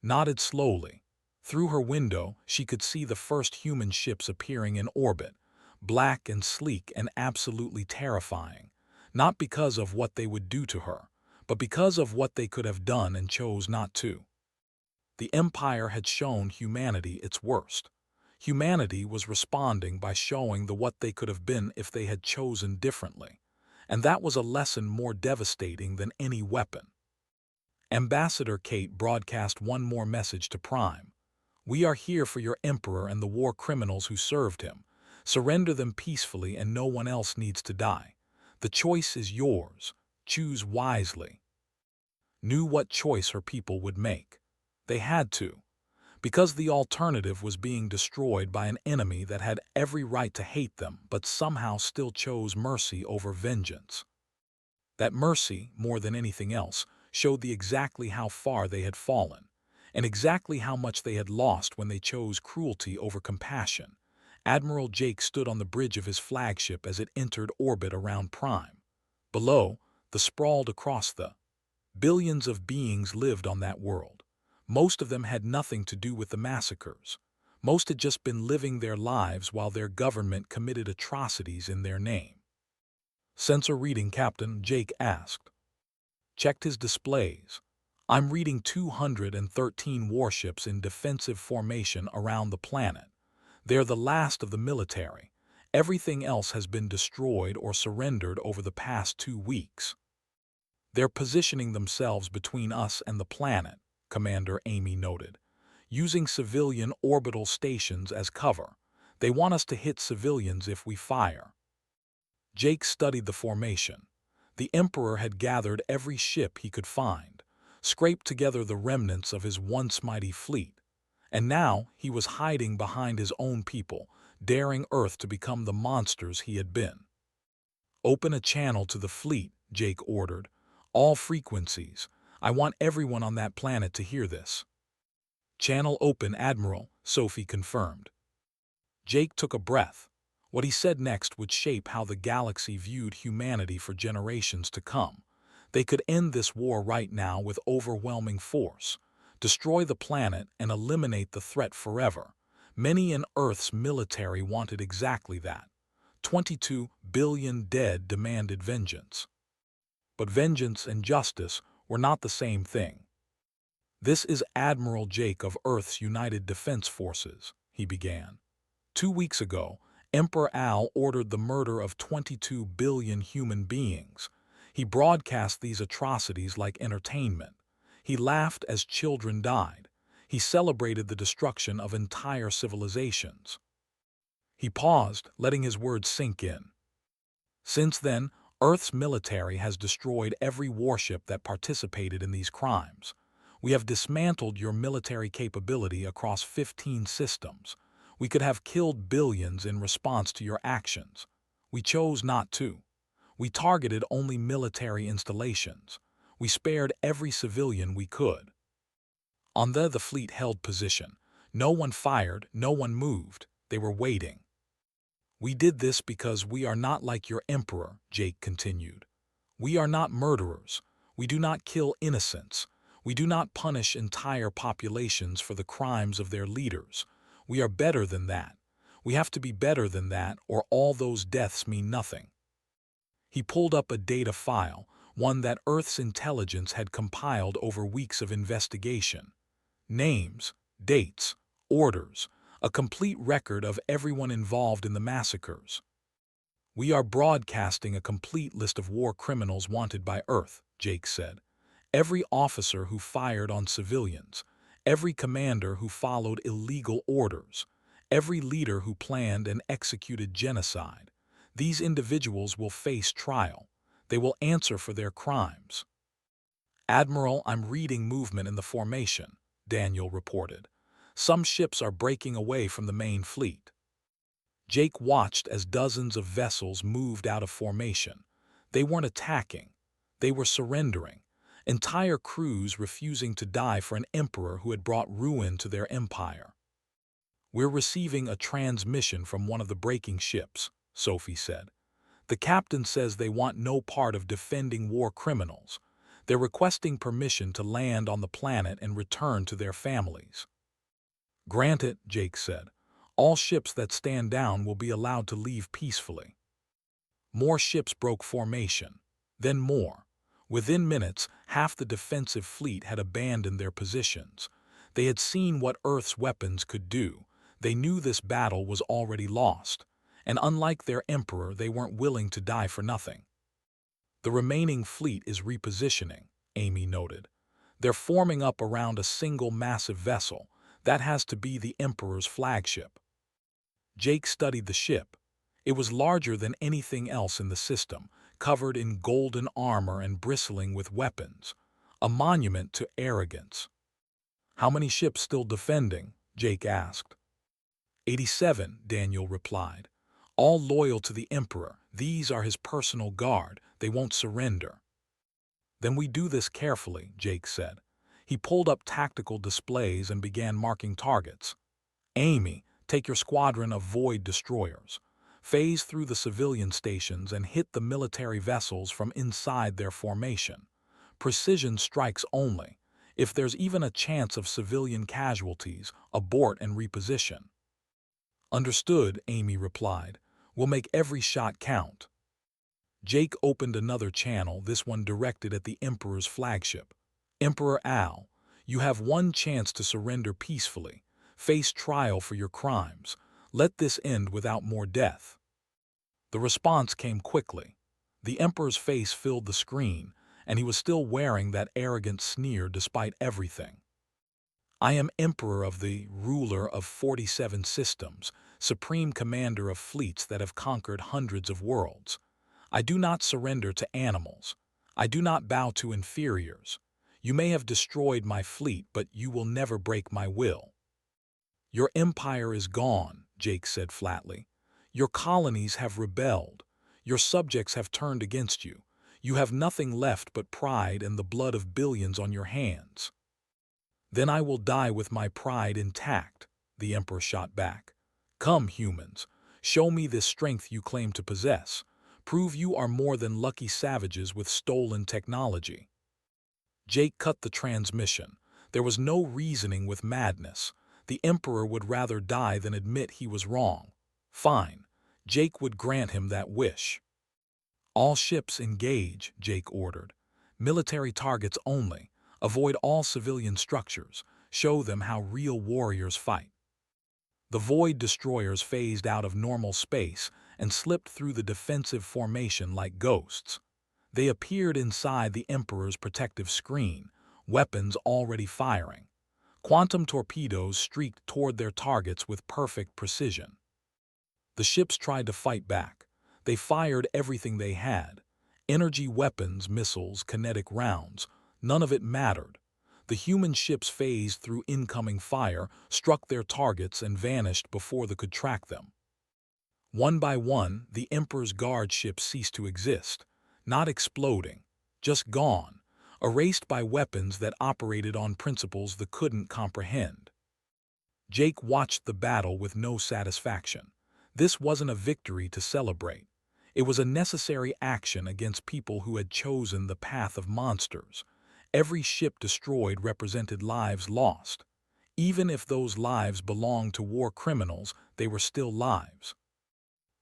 Nodded slowly. Through her window, she could see the first human ships appearing in orbit, black and sleek and absolutely terrifying, not because of what they would do to her, but because of what they could have done and chose not to. The Empire had shown humanity its worst. Humanity was responding by showing what they could have been if they had chosen differently, and that was a lesson more devastating than any weapon. Ambassador Kate broadcast one more message to Prime. "We are here for your Emperor and the war criminals who served him. Surrender them peacefully and no one else needs to die. The choice is yours. Choose wisely. Knew what choice her people would make. They had to, because the alternative was being destroyed by an enemy that had every right to hate them but somehow still chose mercy over vengeance. That mercy, more than anything else, showed exactly how far they had fallen, and exactly how much they had lost when they chose cruelty over compassion. Admiral Jake stood on the bridge of his flagship as it entered orbit around Prime. Below, the sprawled across the billions of beings lived on that world. Most of them had nothing to do with the massacres. Most had just been living their lives while their government committed atrocities in their name. Sensor reading, Captain, Jake asked. Checked his displays. I'm reading 213 warships in defensive formation around the planet. They're the last of the military. Everything else has been destroyed or surrendered over the past 2 weeks. They're positioning themselves between us and the planet, Commander Amy noted, using civilian orbital stations as cover. They want us to hit civilians if we fire. Jake studied the formation. The Emperor had gathered every ship he could find, scraped together the remnants of his once mighty fleet, and now he was hiding behind his own people, daring Earth to become the monsters he had been. Open a channel to the fleet, Jake ordered. All frequencies. I want everyone on that planet to hear this. Channel open, Admiral, Sophie confirmed. Jake took a breath. What he said next would shape how the galaxy viewed humanity for generations to come. They could end this war right now with overwhelming force, destroy the planet and eliminate the threat forever. Many in Earth's military wanted exactly that. 22 billion dead demanded vengeance. But vengeance and justice were not the same thing. This is Admiral Jake of Earth's United Defense Forces, he began. 2 weeks ago, Emperor Al ordered the murder of 22 billion human beings. He broadcast these atrocities like entertainment. He laughed as children died. He celebrated the destruction of entire civilizations. He paused, letting his words sink in. Since then, Earth's military has destroyed every warship that participated in these crimes. We have dismantled your military capability across 15 systems. We could have killed billions in response to your actions. We chose not to. We targeted only military installations. We spared every civilian we could. On the fleet held position. No one fired, no one moved. They were waiting. We did this because we are not like your emperor, Jake continued. We are not murderers. We do not kill innocents. We do not punish entire populations for the crimes of their leaders. We are better than that. We have to be better than that, or all those deaths mean nothing. He pulled up a data file, one that Earth's intelligence had compiled over weeks of investigation. Names, dates, orders, a complete record of everyone involved in the massacres. We are broadcasting a complete list of war criminals wanted by Earth, Jake said. Every officer who fired on civilians, every commander who followed illegal orders, every leader who planned and executed genocide. These individuals will face trial. They will answer for their crimes. Admiral, I'm reading movement in the formation, Daniel reported. Some ships are breaking away from the main fleet. Jake watched as dozens of vessels moved out of formation. They weren't attacking. They were surrendering. Entire crews refusing to die for an emperor who had brought ruin to their empire. We're receiving a transmission from one of the breaking ships, Sophie said. The captain says they want no part of defending war criminals. They're requesting permission to land on the planet and return to their families. Grant it, Jake said. All ships that stand down will be allowed to leave peacefully. More ships broke formation. Then more. Within minutes, half the defensive fleet had abandoned their positions. They had seen what Earth's weapons could do. They knew this battle was already lost. And unlike their emperor, they weren't willing to die for nothing. The remaining fleet is repositioning, Amy noted. They're forming up around a single massive vessel. That has to be the Emperor's flagship. Jake studied the ship. It was larger than anything else in the system, covered in golden armor and bristling with weapons, a monument to arrogance. "How many ships still defending?" Jake asked. 87, Daniel replied. "All loyal to the Emperor. These are his personal guard. They won't surrender." "Then we do this carefully," Jake said. He pulled up tactical displays and began marking targets. "Amy, take your squadron of void destroyers. Phase through the civilian stations and hit the military vessels from inside their formation. Precision strikes only. If there's even a chance of civilian casualties, abort and reposition." "Understood," Amy replied. "We'll make every shot count." Jake opened another channel, this one directed at the Emperor's flagship. "Emperor Al, you have one chance to surrender peacefully. Face trial for your crimes. Let this end without more death." The response came quickly. The Emperor's face filled the screen, and he was still wearing that arrogant sneer despite everything. "I am Emperor of the ruler of 47 systems, supreme commander of fleets that have conquered hundreds of worlds. I do not surrender to animals. I do not bow to inferiors. You may have destroyed my fleet, but you will never break my will." "Your empire is gone," Jake said flatly. "Your colonies have rebelled. Your subjects have turned against you. You have nothing left but pride and the blood of billions on your hands." "Then I will die with my pride intact," the Emperor shot back. "Come, humans, show me this strength you claim to possess. Prove you are more than lucky savages with stolen technology." Jake cut the transmission. There was no reasoning with madness. The Emperor would rather die than admit he was wrong. Fine. Jake would grant him that wish. "All ships engage," Jake ordered. "Military targets only. Avoid all civilian structures. Show them how real warriors fight." The void destroyers phased out of normal space and slipped through the defensive formation like ghosts. They appeared inside the Emperor's protective screen, weapons already firing. Quantum torpedoes streaked toward their targets with perfect precision. The ships tried to fight back. They fired everything they had. Energy weapons, missiles, kinetic rounds. None of it mattered. The human ships phased through incoming fire, struck their targets, and vanished before they could track them. One by one, the Emperor's guard ships ceased to exist. Not exploding, just gone, erased by weapons that operated on principles they couldn't comprehend. Jake watched the battle with no satisfaction. This wasn't a victory to celebrate. It was a necessary action against people who had chosen the path of monsters. Every ship destroyed represented lives lost. Even if those lives belonged to war criminals, they were still lives.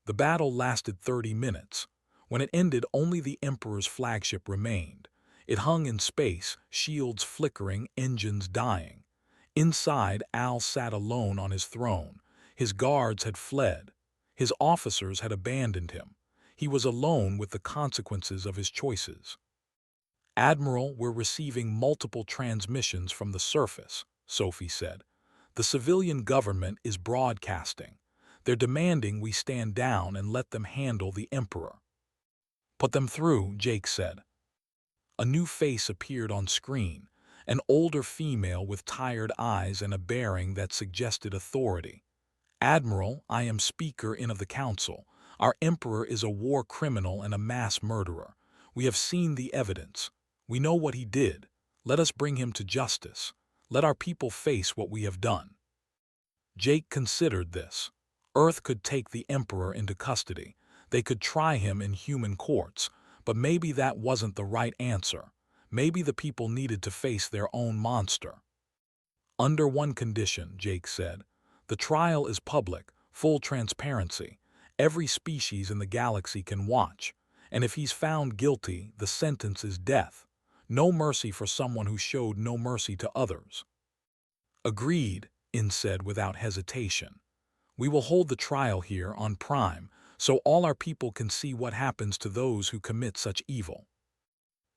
The battle lasted 30 minutes. When it ended, only the Emperor's flagship remained. It hung in space, shields flickering, engines dying. Inside, Al sat alone on his throne. His guards had fled. His officers had abandoned him. He was alone with the consequences of his choices. "Admiral, we're receiving multiple transmissions from the surface," Sophie said. "The civilian government is broadcasting. They're demanding we stand down and let them handle the Emperor." "Put them through," Jake said. A new face appeared on screen, an older female with tired eyes and a bearing that suggested authority. "Admiral, I am Speaker in of the Council. Our Emperor is a war criminal and a mass murderer. We have seen the evidence. We know what he did. Let us bring him to justice. Let our people face what we have done." Jake considered this. Earth could take the Emperor into custody. They could try him in human courts, but maybe that wasn't the right answer. Maybe the people needed to face their own monster. "Under one condition," Jake said. "The trial is public, full transparency. Every species in the galaxy can watch. And if he's found guilty, the sentence is death. No mercy for someone who showed no mercy to others." "Agreed," In said without hesitation. "We will hold the trial here on Prime, so all our people can see what happens to those who commit such evil."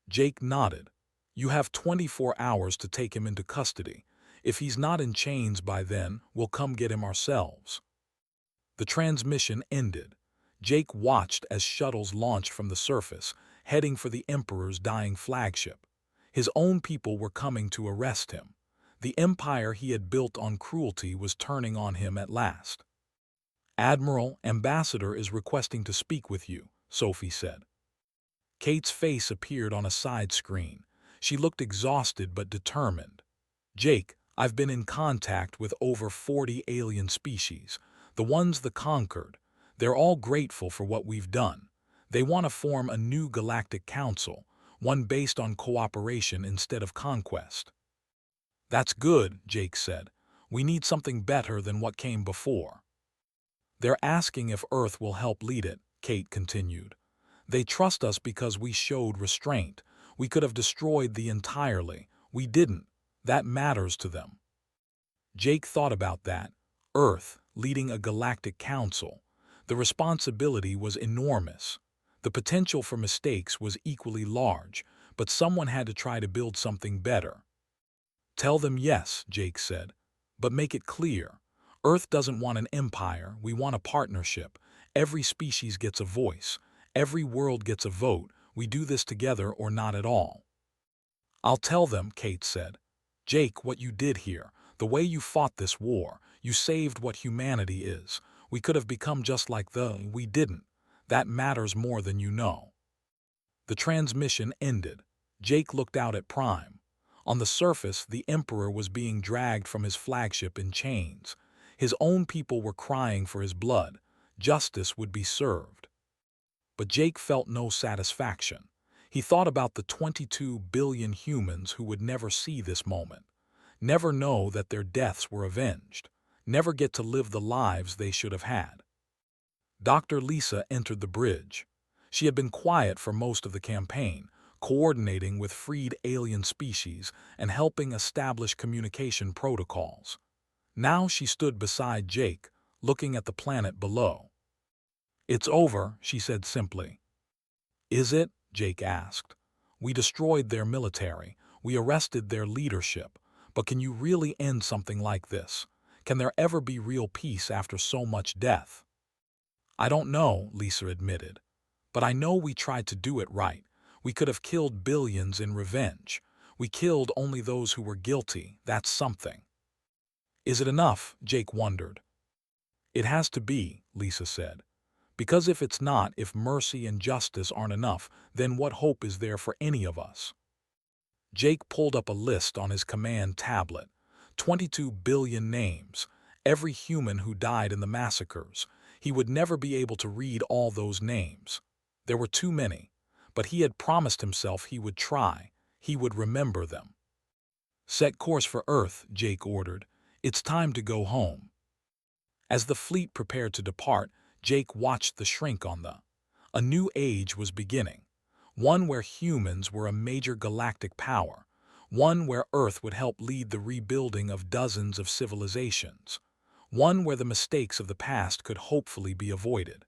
Jake nodded. "You have 24 hours to take him into custody. If he's not in chains by then, we'll come get him ourselves." The transmission ended. Jake watched as shuttles launched from the surface, heading for the Emperor's dying flagship. His own people were coming to arrest him. The empire he had built on cruelty was turning on him at last. "Admiral, Ambassador is requesting to speak with you," Sophie said. Kate's face appeared on a side screen. She looked exhausted but determined. "Jake, I've been in contact with over 40 alien species, the ones the conquered. They're all grateful for what we've done. They want to form a new galactic council, one based on cooperation instead of conquest." "That's good," Jake said. "We need something better than what came before." "They're asking if Earth will help lead it," Kate continued. "They trust us because we showed restraint. We could have destroyed the entirely. We didn't. That matters to them." Jake thought about that. Earth, leading a galactic council. The responsibility was enormous. The potential for mistakes was equally large, but someone had to try to build something better. "Tell them yes," Jake said, "but make it clear. Earth doesn't want an empire, we want a partnership. Every species gets a voice. Every world gets a vote. We do this together or not at all." "I'll tell them," Kate said. "Jake, what you did here, the way you fought this war, you saved what humanity is. We could have become just like we didn't. That matters more than you know." The transmission ended. Jake looked out at Prime. On the surface, the Emperor was being dragged from his flagship in chains. His own people were crying for his blood. Justice would be served. But Jake felt no satisfaction. He thought about the 22 billion humans who would never see this moment, never know that their deaths were avenged, never get to live the lives they should have had. Dr. Lisa entered the bridge. She had been quiet for most of the campaign, coordinating with freed alien species and helping establish communication protocols. Now she stood beside Jake, looking at the planet below. "It's over," she said simply. "Is it?" Jake asked. "We destroyed their military. We arrested their leadership. But can you really end something like this? Can there ever be real peace after so much death?" "I don't know," Lisa admitted. "But I know we tried to do it right. We could have killed billions in revenge. We killed only those who were guilty. That's something." "Is it enough?" Jake wondered. "It has to be," Lisa said. "Because if it's not, if mercy and justice aren't enough, then what hope is there for any of us?" Jake pulled up a list on his command tablet. 22 billion names. Every human who died in the massacres. He would never be able to read all those names. There were too many. But he had promised himself he would try. He would remember them. "Set course for Earth," Jake ordered. "It's time to go home." As the fleet prepared to depart, Jake watched the shrink on the. A new age was beginning. One where humans were a major galactic power. One where Earth would help lead the rebuilding of dozens of civilizations. One where the mistakes of the past could hopefully be avoided.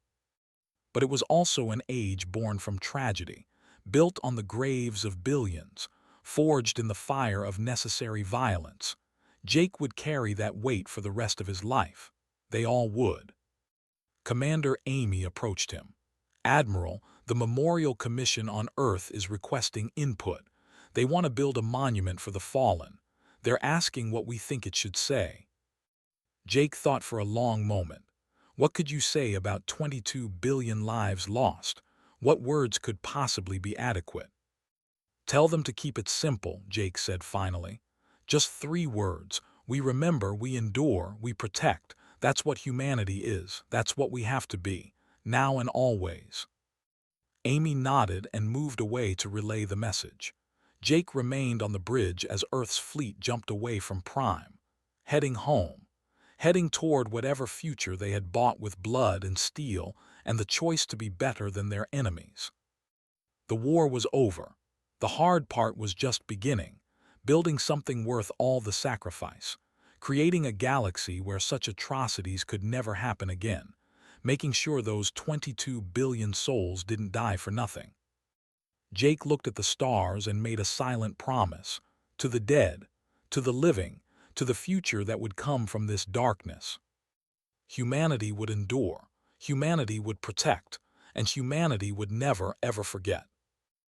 But it was also an age born from tragedy, built on the graves of billions, forged in the fire of necessary violence. Jake would carry that weight for the rest of his life. They all would. Commander Amy approached him. "Admiral, the Memorial Commission on Earth is requesting input. They want to build a monument for the fallen. They're asking what we think it should say." Jake thought for a long moment. What could you say about 22 billion lives lost? What words could possibly be adequate? "Tell them to keep it simple," Jake said finally. "Just 3 words. We remember, we endure, we protect. That's what humanity is. That's what we have to be, now and always." Amy nodded and moved away to relay the message. Jake remained on the bridge as Earth's fleet jumped away from Prime, heading home, heading toward whatever future they had bought with blood and steel and the choice to be better than their enemies. The war was over. The hard part was just beginning, building something worth all the sacrifice, creating a galaxy where such atrocities could never happen again, making sure those 22 billion souls didn't die for nothing. Jake looked at the stars and made a silent promise, to the dead, to the living, to the future that would come from this darkness. Humanity would endure. humanity would protect, and humanity would never ever forget.